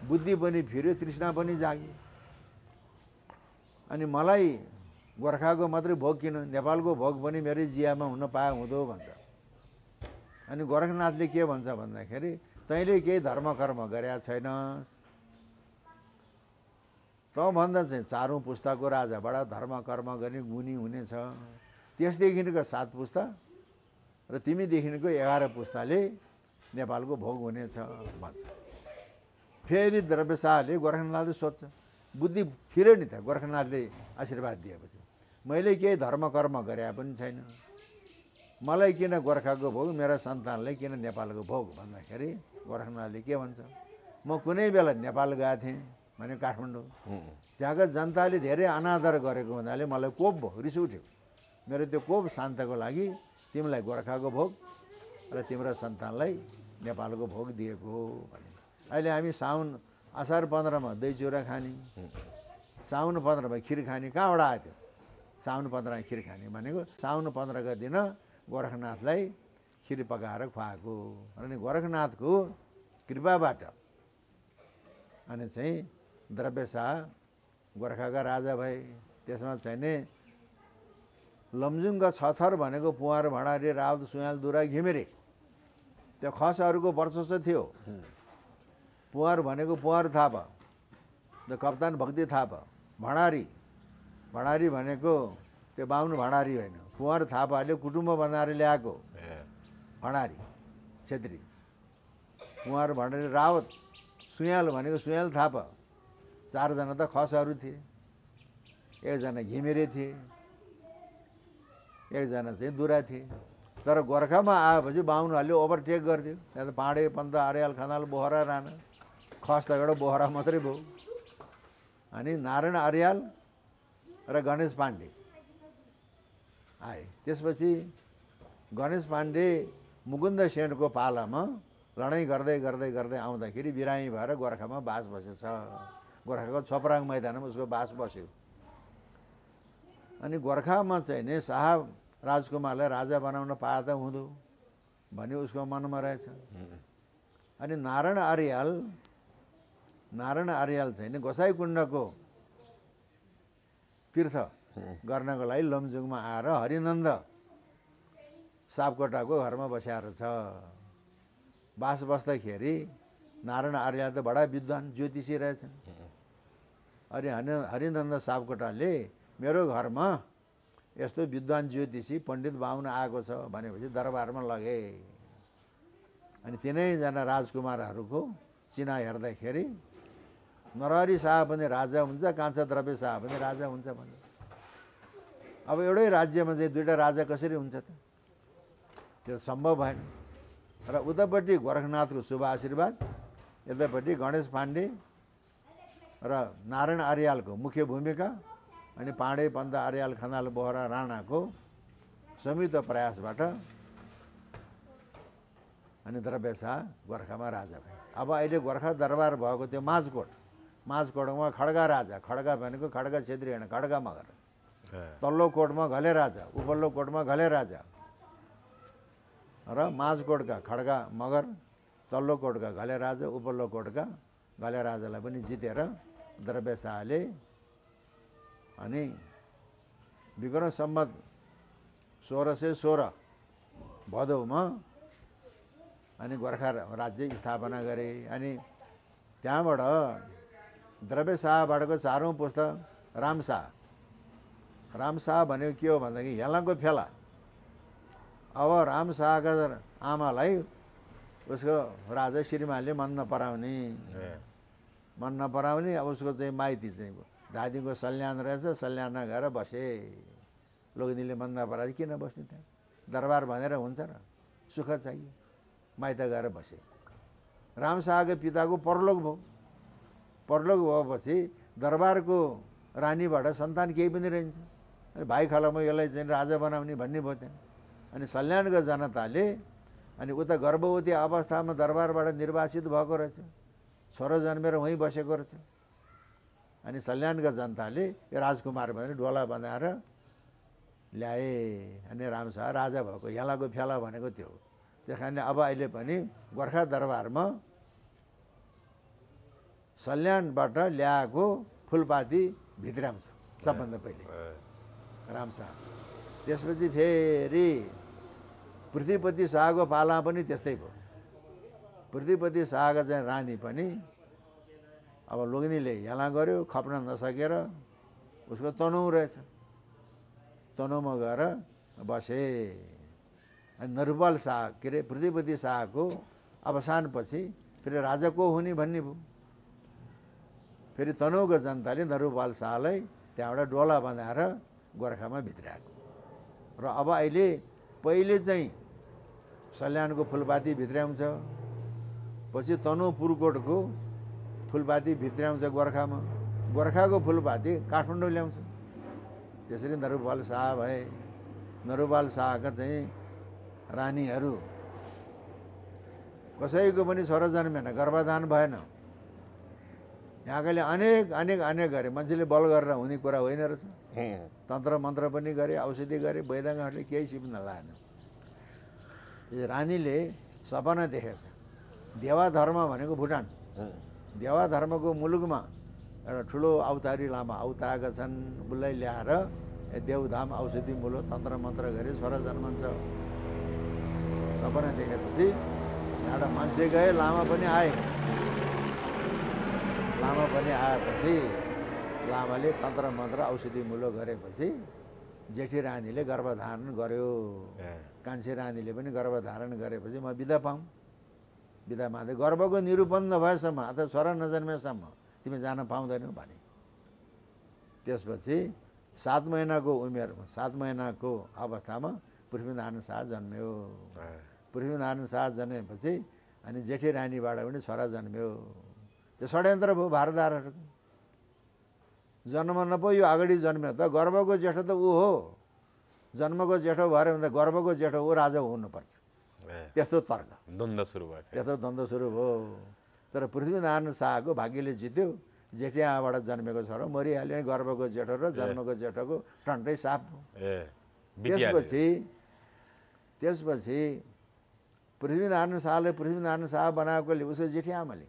बुद्धि पनि फिर्यो, तृष्णा पनि जाग्यो। अनि मलाई गोर्खाको मात्रै भोग किन, नेपालको भोग पनि मेरै जियामा हुन पाए हुँदो भन्छ। अनि गोरखनाथले के भन्छ भन्दाखेरि तैँले केही धर्म कर्म गरेका छैनस्, तँभन्दा चाहिँ 4औं पुस्ताको राजा बडा धर्म कर्म गर्ने गुणी हुनेछ। त्यसदेखिको 7 पुस्ता र तिमीदेखिको 11 पुस्ताले नेपालको भोग हुनेछ भन्छ। फेरि द्रव्य शाहले गोरखनाथले सोध्छ, बुद्धि फिर्यो नि त गोरखनाथले आशीर्वाद दिएपछि। मैले केही धर्म कर्म गरे पनि छैन, मलाई किन गोर्खाको भोग, मेरा सन्तानलाई किन नेपालको भोग भन्दाखेरि गोरखनाथले के भन्छ, म कुनै बेला नेपाल गएको थिएँ भने काठमाडौँ, त्यहाँका जनताले धेरै अनादर गरेको हुनाले मलाई कोप भयो, रिस उठ्यो। मेरो त्यो कोप शान्तको लागि तिमीलाई गोर्खाको भोग र तिम्रो सन्तानलाई नेपालको भोग दिएको भने। अहिले हामी साउन असार 15मा दही चिउरा खाने, साउन 15मा खिर खाने कहाँबाट आयो त्यो? साउन 15 खिर खाने भनेको साउन 15 दिन गोरखनाथलाई खिर पकाएर खुवाएको। अनि गोरखनाथको कृपाबाट अनि चाहिँ द्रव्य शाह गोर्खाका राजा भए। त्यसमा चाहिँ नि लमजुङका छथर भनेको पुवार भण्डारी राउत सुयाल दुरा घिमिरे त्यो खसहरूको वर्चस्व थियो। पुवार भनेको पुवार थापा द कप्तान भक्ति थापा। भण्डारी भनेको त्यो बाहुन भण्डारी होइन, पुवार थापाले कुटुम्ब बनाएर ल्याएको भण्डारी छेत्री। पुवार भण्डारी रावत सुयाल भनेको सुयाल थापा। 4 जना त खसहरू थिए, 1 जना घिमिरे थिए, 1 जना चाहिँ दुरा थिए। तर गोर्खामा आएपछि बाहुनहरूले ओभरटेक गरिदियो। त्यहाँ त पाँडे पन्त आर्याल खनाल बोहरा राणा, खस त एउटा बोहरा मात्रै भयो। अनि नारायण आर्याल र गणेश पाण्डे आए। त्यसपछि गणेश पाण्डे मुकुन्द सेनको पालामा लडाइँ गर्दै गर्दै गर्दै आउँदाखेरि बिरामी भएर गोर्खामा बास बसेछ। गोर्खाको छपराङ मैदानमा उसको बास बस्यो। अनि गोर्खामा चाहिँ नि शाह राजकुमारलाई राजा बनाउन पाए त हुँदो भन्ने उसको मनमा रहेछ। अनि नारायण आर्याल चाहिँ नि गोसाइकुण्डको तीर्थ गर्नको लागि लमजुङमा आएर हरिनन्द सापकोटाको घरमा बस्याएर छ। बास बस्दाखेरि नारायण आर्याल त बडा विद्वान ज्योतिषी रहेछन्। अनि हरिनन्द सापकोटाले मेरो घरमा यस्तो विद्वान ज्योतिषी पण्डित बाहुन आएको छ भनेपछि दरबारमा लगे। अनि 3 जना राजकुमारहरूको चिना हेर्दाखेरि नरहरी शाह पनि राजा हुन्छ, कान्छा द्रव्य शाह पनि राजा हुन्छ भने अब एउटै राज्यमा चाहिँ 2टा राजा कसरी हुन्छ त? त्यो सम्भव भएन। र उतापट्टि गोरखनाथको शुभ आशीर्वाद, यतापट्टि गणेश पाण्डे र नारायण आर्यालको मुख्य भूमिका, अनि पाँडे पन्त आर्याल खनाल बोहरा राणाको संयुक्त प्रयासबाट अनि द्रव्य शाह गोर्खामा राजा भए। अब अहिले गोर्खा दरबार भएको त्यो माझकोटमा खड्गा राजा। खड्गा भनेको खड्गा छेत्री होइन, खड्गा मगर। तल्लो कोटमा घले राजा, उपल्लो कोटमा घले राजा। र माझकोटका खड्गा मगर, तल्लो कोटका घले राजा, उपल्लो कोटका घले राजालाई पनि जितेर द्रव्य शाहले अनि विक्रम सम्वत 1616 भदौमा अनि गोर्खा राज्य स्थापना गरे। अनि त्यहाँबाट द्रव्य शाहबाटको 4औं पुस्ता रामशाह भनेको के हो भन्दाखेरि हेलाङको फेला। अब रामशाहका आमालाई उसको राजा श्रीमानले मन नपराउने अब उसको चाहिँ माइती चाहिँ दादीको सल्यान रहेछ, सल्यान गएर बसे। लोग्नेले मन नपराए किन बस्ने त्यहाँ, दरबार भनेर हुन्छ र, सुख चाहियो, माइत गएर बसे। रामशाहको पिताको परलोक भएपछि दरबारको रानीबाट सन्तान केही पनि रहन्छ। अनि भाइ खलामा यसलाई चाहिँ राजा बनाउने भन्ने भयो त्यहाँ। अनि सल्यानको जनताले अनि उता गर्भवती अवस्थामा दरबारबाट निर्वासित भएको रहेछ, छोरो जन्मेर वहीँ बसेको रहेछ। अनि सल्यानका जनताले यो राजकुमार भनेर डोला बनाएर ल्याए। अनि रामशाह राजा भएको हेलाको फेला भनेको त्यो हो। त्यस कारणले अब अहिले पनि गोर्खा दरबारमा सल्यानबाट ल्याएको फुलपाती भित्र्याउँछ सबभन्दा पहिले रामशाह। त्यसपछि फेरि पृथ्वीपति शाहको पाला पनि त्यस्तै भयो। पृथ्वीपति शाहका चाहिँ रानी पनि अब लोग्नेले हेला गर्यो, खप्न नसकेर उसको तनहु रहेछ, तनहुमा गएर बसे। अनि नरपाल शाह के अरे पृथ्वीपति शाहको अवसानपछि फेरि राजा को हुने भन्ने भयो। फेरि तनहुको जनताले नरपाल शाहलाई त्यहाँबाट डोला बनाएर गोर्खामा भित्र्याएको। र अब अहिले पहिले चाहिँ सल्यानको फुलपाती भित्र्याउँछ, पछि तनहु पुरकोटको फुलपाती भित्र्याउँछ गोर्खामा, गोर्खाको फुलपाती काठमाडौँ ल्याउँछ। त्यसरी नरपाल शाह भए। नरपाल शाहका चाहिँ रानीहरू कसैको पनि छोरा जन्मेन, गर्भधान भएन। यहाँकाले अनेक अनेक अनेक गरे, मान्छेले बल गरेर हुने कुरा होइन रहेछ। तन्त्र मन्त्र पनि गरे, औषधि गरे, वैद्यहरूले केही सिप नलाएन। रानीले सपना देखेछ, देवा धर्म भनेको भुटान, देवा धर्मको मुलुकमा एउटा ठुलो अवतारी लामा अवतारेका छन्, उसलाई ल्याएर देवधाम औषधि मुलो तन्त्र मन्त्र गरे छोरा जन्मन्छ। सपना देखेपछि एउटा मान्छे गए, लामा पनि आए। लामा पनि आएपछि लामाले तन्त्र मन्त्र औषधि मुलो गरेपछि जेठी रानीले गर्भधारण गर्यो। कान्छी रानीले पनि गर्भधारण गरेपछि म बिदा पाऊँ, बिदा मान्दै गर्भको निरूपण नभएसम्म अथवा छोरा नजन्मेसम्म तिमी जान पाउँदैनौ भने। त्यसपछि 7 महिनाको उमेरमा 7 महिनाको अवस्थामा पृथ्वीनारायण शाह जन्म्यो। पृथ्वीनारायण शाह जन्मेपछि अनि जेठी रानीबाट पनि छोरा जन्म्यो। त्यो षड्यन्त्र भयो भारतदारहरूको। जन्म नपायो, अगाडि जन्म्यो त गर्भको जेठो त ऊ हो, जन्मको जेठो भएर भने गर्भको जेठो ऊ राजा हुनुपर्छ। त्यस्तो तर्क द्वन्द्व सुरु भयो। त्यस्तो द्वन्द्व सुरु भयो। तर पृथ्वीनारायण शाहको भाग्यले जित्यो। जेठी आमाबाट जन्मेको छोरा मरिहाल्यो, गर्भको जेठो र जन्मको जेठोको टन्टै साफ। त्यसपछि पृथ्वीनारायण शाहले पृथ्वीनारायण शाह बनाएकोले उसको जेठी आमाले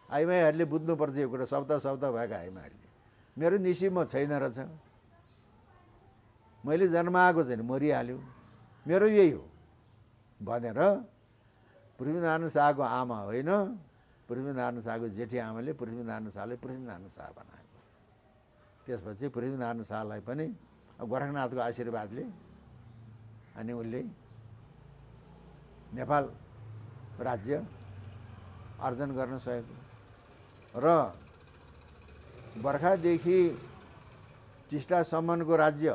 आइमाईहरूले बुझ्नुपर्छ यो कुरा, शब्द भएका आइमाईहरूले मेरो निसिबमा छैन रहेछ, मैले जन्माएको छैन, मरिहाल्यो, मेरो यही हो भनेर पृथ्वीनारायण शाहको आमा होइन, पृथ्वीनारायण शाहको जेठी आमाले पृथ्वीनारायण शाहले पृथ्वीनारायण शाह बनाएको। त्यसपछि पृथ्वीनारायण शाहलाई पनि गोरखनाथको आशीर्वादले अनि उसले नेपाल राज्य आर्जन गर्न सकेको र बर्खादेखि टिस्टासम्मको राज्य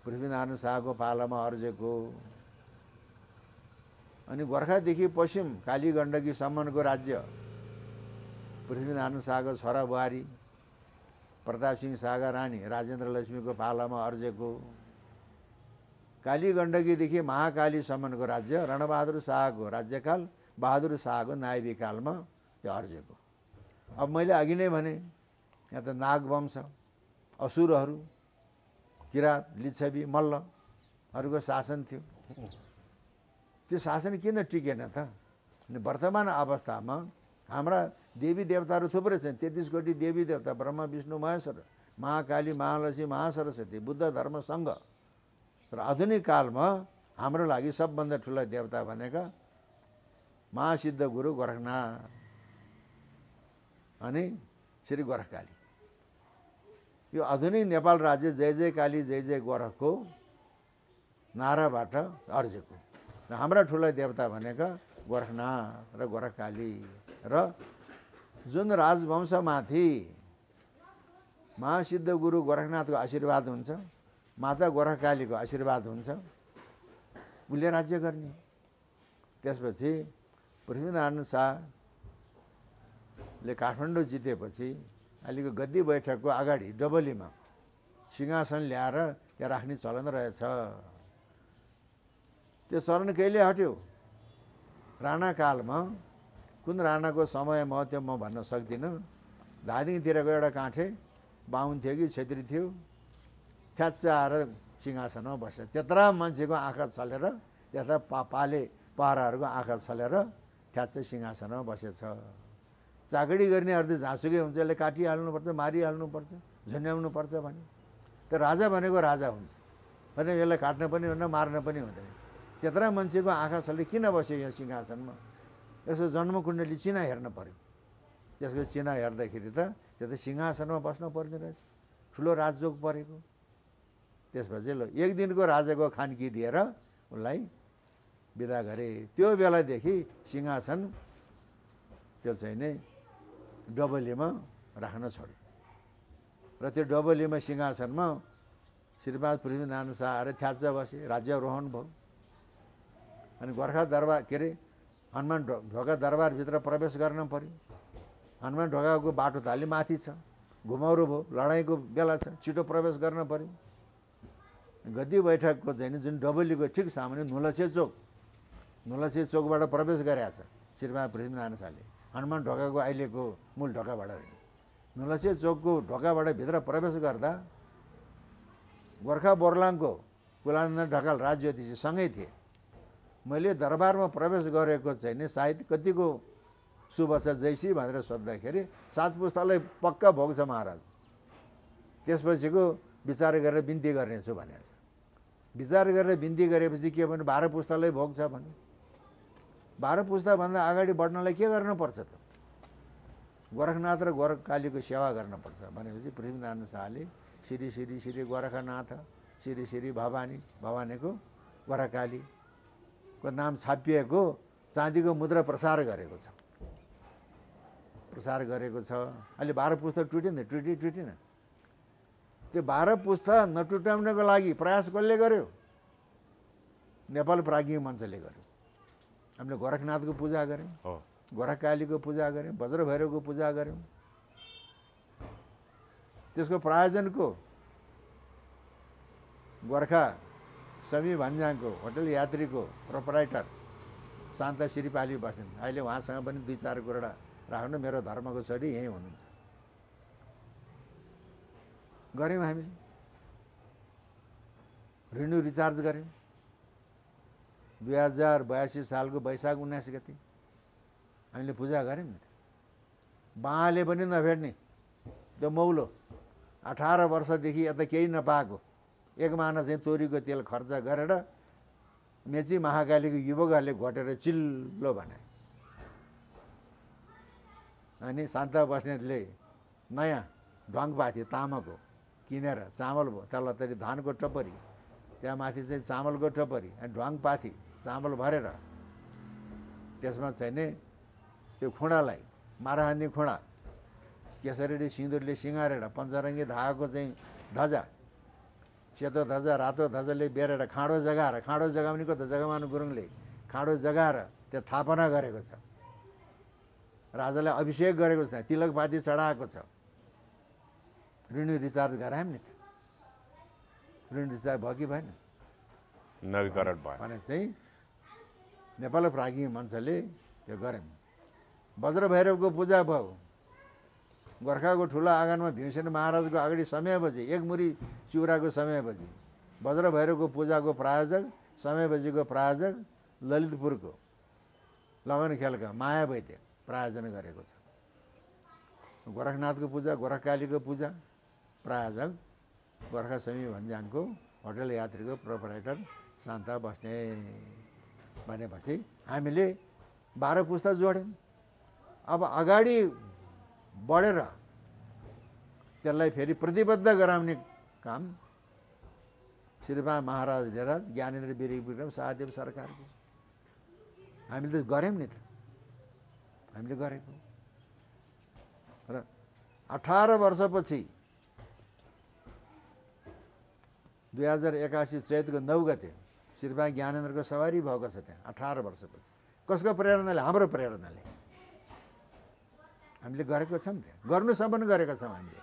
पृथ्वीनारायण शाहको पालामा अर्जेको। अनि गोर्खादेखि पश्चिम काली गण्डकीसम्मको राज्य पृथ्वीनारायण शाहको छोरा बुहारी प्रताप सिंह शाहका रानी राजेन्द्र लक्ष्मीको पालामा अर्जेको। काली गण्डकीदेखि महाकालीसम्मको राज्य रणबहादुर शाहको राज्यकाल, बहादुर शाहको नायबी कालमा यो अर्जेको। अब मैले अघि नै भने यहाँ त नागवंश, असुरहरू, किरात, लिच्छवी, मल्लहरूको शासन थियो। त्यो शासन किन टिकेन त? वर्तमान अवस्थामा हाम्रा देवी देवताहरू थुप्रै छन्, 33 कोटी देवी देवता, ब्रह्मा विष्णु महेश्वर, महाकाली, महालक्ष्मी, महासरस्वती, बुद्ध धर्म सङ्घ। तर आधुनिक कालमा हाम्रो लागि सबभन्दा ठुला देवता भनेका महासिद्ध गुरु गोरखनाथ अनि श्री गोरखकाली। यो आधुनिक नेपाल राज्य जय जय काली जय जय गोरखको नाराबाट अर्जेको। र हाम्रा ठुला देवता भनेका गोरखनाथ र गोरखकाली र जुन राजवंशमाथि महासिद्ध गुरु गोरखनाथको आशीर्वाद हुन्छ, माता गोरखकालीको आशीर्वाद हुन्छ, उसले राज्य गर्ने। त्यसपछि पृथ्वीनारायण शाहले काठमाडौँ जितेपछि अहिलेको गद्दी बैठकको अगाडि डबलीमा सिंहासन ल्याएर यहाँ राख्ने चलन रहेछ। त्यो चलन कहिले हट्यो? राणाकालमा। कुन राणाको समयमा त्यो म भन्न सक्दिनँ। धादिङतिरको एउटा काठे बाहुन थियो कि छेत्री थियो, थ्याच्च आएर सिंहासनमा बस्यो। त्यत्रा मान्छेको आँखा छलेर, त्यता पाले पहराहरूको आँखा छलेर थ्याच्च सिंहासनमा बसेछ। चाकडी गर्नेहरू त झाँसुकै हुन्छ, यसले काटिहाल्नुपर्छ, मारिहाल्नुपर्छ, झुन्ड्याउनुपर्छ भने। त राजा भनेको राजा हुन्छ भने यसलाई काट्न पनि हुन्न, मार्न पनि हुँदैन। त्यत्रा मान्छेको आँखा छले किन बस्यो यहाँ सिंहासनमा? यसो जन्मकुण्डली चिना हेर्न पर्यो। त्यसको चिना हेर्दाखेरि त त्यो त सिंहासनमा बस्न पर्ने रहेछ, ठुलो राजयोग परेको। त्यसपछि ल एक दिनको राजाको खानकी दिएर उसलाई बिदा गरे। त्यो बेलादेखि सिंहासन त्यो चाहिँ नै डबलीमा राख्न छोड्यो र त्यो डबलीमा सिंहासनमा श्रीपाद पृथ्वीनारायण शाह आएर थ्याच्च बसे, राज्यारोहण भयो। अनि गोर्खा दरबार के अरे हनुमान ढोका दरबारभित्र प्रवेश गर्न पर्यो। हनुमान ढोकाको बाटो त अलि माथि छ, घुमाउरो भयो, लडाइँको बेला छ, छिटो प्रवेश गर्न पर्यो। गद्दी बैठकको चाहिँ जुन डबलीको ठिक सामुन्ने नुलचे चोकबाट प्रवेश गरेका छ श्रीपाद पृथ्वीनारायण शाहले। हनुमान ढोकाको अहिलेको मूल ढोकाबाट होइन। नलसे चोकको ढोकाबाट भित्र प्रवेश गर्दा गोर्खा बोर्लाङको कुलानन्द ढकाल राजज्योतिषी सँगै थिए। मैले दरबारमा प्रवेश गरेको चाहिँ नि सायद कतिको शुभ छ जैसी भनेर सोद्धाखेरि 7 पुस्तालाई पक्का भोग छ महाराज, त्यसपछिको विचार गरेर बिन्ती गर्नेछु भनेको छ। विचार गरेर बिन्ती गरेपछि के भने 12 पुस्तालाई भोग छ भने 12 पुस्ताभन्दा अगाडि बढ्नलाई के गर्नुपर्छ त? गोरखनाथ र गोरखकालीको सेवा गर्नुपर्छ भनेपछि पृथ्वीनारायण शाहले श्री श्री श्री गोरखनाथ श्री श्री भवानी, भवानीको गोरखकालीको नाम छापिएको चाँदीको मुद्रा प्रसार गरेको छ। अहिले 12 पुस्ता टुटेन। त्यो 12 पुस्ता नटुटाउनको लागि प्रयास कसले गर्यो? नेपाल प्राज्ञिक मञ्चले गर्यो। हामीले गोरखनाथको पूजा गऱ्यौँ, गोरखकालीको पूजा गऱ्यौँ, वज्रभैरवको पूजा गऱ्यौँ। त्यसको प्रायोजनको गोर्खा समी भन्ज्याङको होटल यात्रीको प्रोपराइटर शान्ता श्रीपाली बस्छन्। अहिले उहाँसँग पनि 2-4 कुरा राख्नु, मेरो धर्मको छोरी यहीँ हुनुहुन्छ। गऱ्यौँ हामीले, रिन्यू रिचार्ज गऱ्यौँ 2082 सालको वैशाख 19 गते हामीले पूजा गऱ्यौँ नि। बाँले पनि नभेट्ने त्यो मौलो 18 वर्षदेखि यता केही नपाएको 1 माना चाहिँ तोरीको तेल खर्च गरेर मेची महाकालीको युवकहरूले घोटेर चिल्लो बनाए। अनि शान्ता बस्नेतले नयाँ ढङ्गपाथी तामाको किनेर चामल भयो, तल्लोतरी धानको टपरी, त्यहाँ माथि चाहिँ चामलको टपरी अनि ढङ्गपाथी चामल भरेर त्यसमा चाहिँ नि त्यो खुँडालाई माराहान्दी खुँडा केसरी सिन्दुरले सिँगारेर पञ्चरङ्गी धागाको चाहिँ ध्वजा, सेतो ध्वजा रातो ध्वजाले बेरेर खाँडो जगाउने को त जगमान गुरुङले खाँडो जगाएर त्यो थापना गरेको छ। राजालाई अभिषेक गरेको छ, तिलकपाती चढाएको छ। रिन्यू रिचार्ज गरायौँ नि त। रिन्यू रिचार्ज भयो कि भएन? नवीकरण भयो भने चाहिँ नेपाल प्राज्ञिक मञ्चले त्यो गऱ्यौँ। वज्रभैरवको पूजा भयो। गोर्खाको ठुलो आँगनमा भीमसेन महाराजको अगाडि समयपछि 1 मुरी चिउराको समयपछि वज्रभैरवको पूजाको प्रायोजक समयपछिको प्रायोजक ललितपुरको लगनखेलका माया वैद्य प्रायोजन गरेको छ। गोरखनाथको पूजा, गोरखकालीको पूजा प्रायोजक गोर्खा समी भन्ज्याङको होटल यात्रीको प्रोपराइटर शान्ता बस्ने भनेपछि हामीले 12 पुस्ता जोड्यौँ। अब अगाडि बढेर त्यसलाई फेरि प्रतिबद्ध गराउने काम श्रीमान महाराज धेराज ज्ञानेन्द्र विक्रम शाहदेव सरकारको हामीले त गऱ्यौँ नि त। हामीले गरेको र 18 वर्षपछि 2081 चैतको 9 गते श्रीमान ज्ञानेन्द्रको सवारी भएको छ त्यहाँ। 18 वर्षपछि कसको प्रेरणाले? हाम्रो प्रेरणाले हामीले गरेको छौँ, त्यहाँ गर्नुसम्म गरेका छौँ हामीले।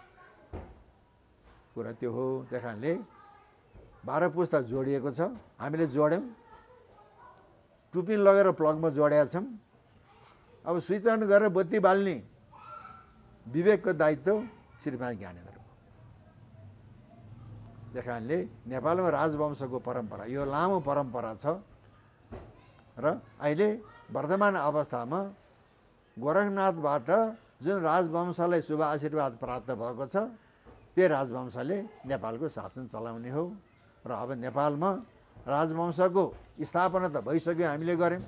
कुरा त्यो हो। त्यही कारणले 12 पुस्ता जोडिएको छ, हामीले जोड्यौँ। टुपिन लगेर प्लगमा जोडेका छौँ। अब स्विच अन गरेर बत्ती बाल्ने विवेकको दायित्व श्रीमान ज्ञानेन्द्रको। त्यही कारणले नेपालमा राजवंशको परम्परा यो लामो परम्परा छ र अहिले वर्तमान अवस्थामा गोरखनाथबाट जुन राजवंशलाई शुभ आशीर्वाद प्राप्त भएको छ त्यो राजवंशले नेपालको शासन चलाउने हो। र अब नेपालमा राजवंशको स्थापना त भइसक्यो, हामीले गऱ्यौँ।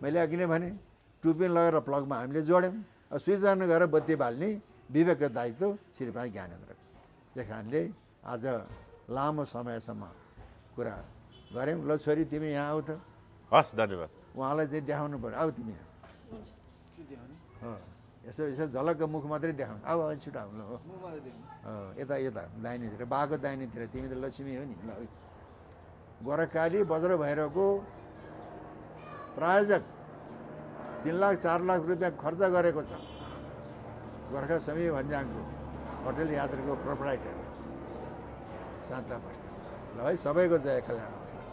मैले अघि नै भने टुपिन लगेर प्लगमा हामीले जोड्यौँ। स्विच अन गरेर बत्ती बाल्ने विवेकको दायित्व श्रीमान ज्ञानेन्द्रको। त्यही कारणले आज लामो समयसम्म कुरा गऱ्यौँ। ल छोरी तिमी यहाँ आऊ त। हस्, धन्यवाद। उहाँलाई चाहिँ देखाउनु पर्यो। आऊ तिमी यहाँ। यसो झलक्क मुख मात्रै देखाउनु। आऊ छिटो आऊ। ल यता दाहिनेतिर बाको दाहिनेतिर। तिमी त लक्ष्मी हो नि। ल गोरखकाली वज्रभैरवको प्रायोजक 3 लाख 4 लाख रुपियाँ खर्च गरेको छ। गोर्खा समी भन्ज्याङको होटल यात्रीको प्रोपराइटर शान्ता बस्ने। ल है, सबैको जय कल्याण होस्।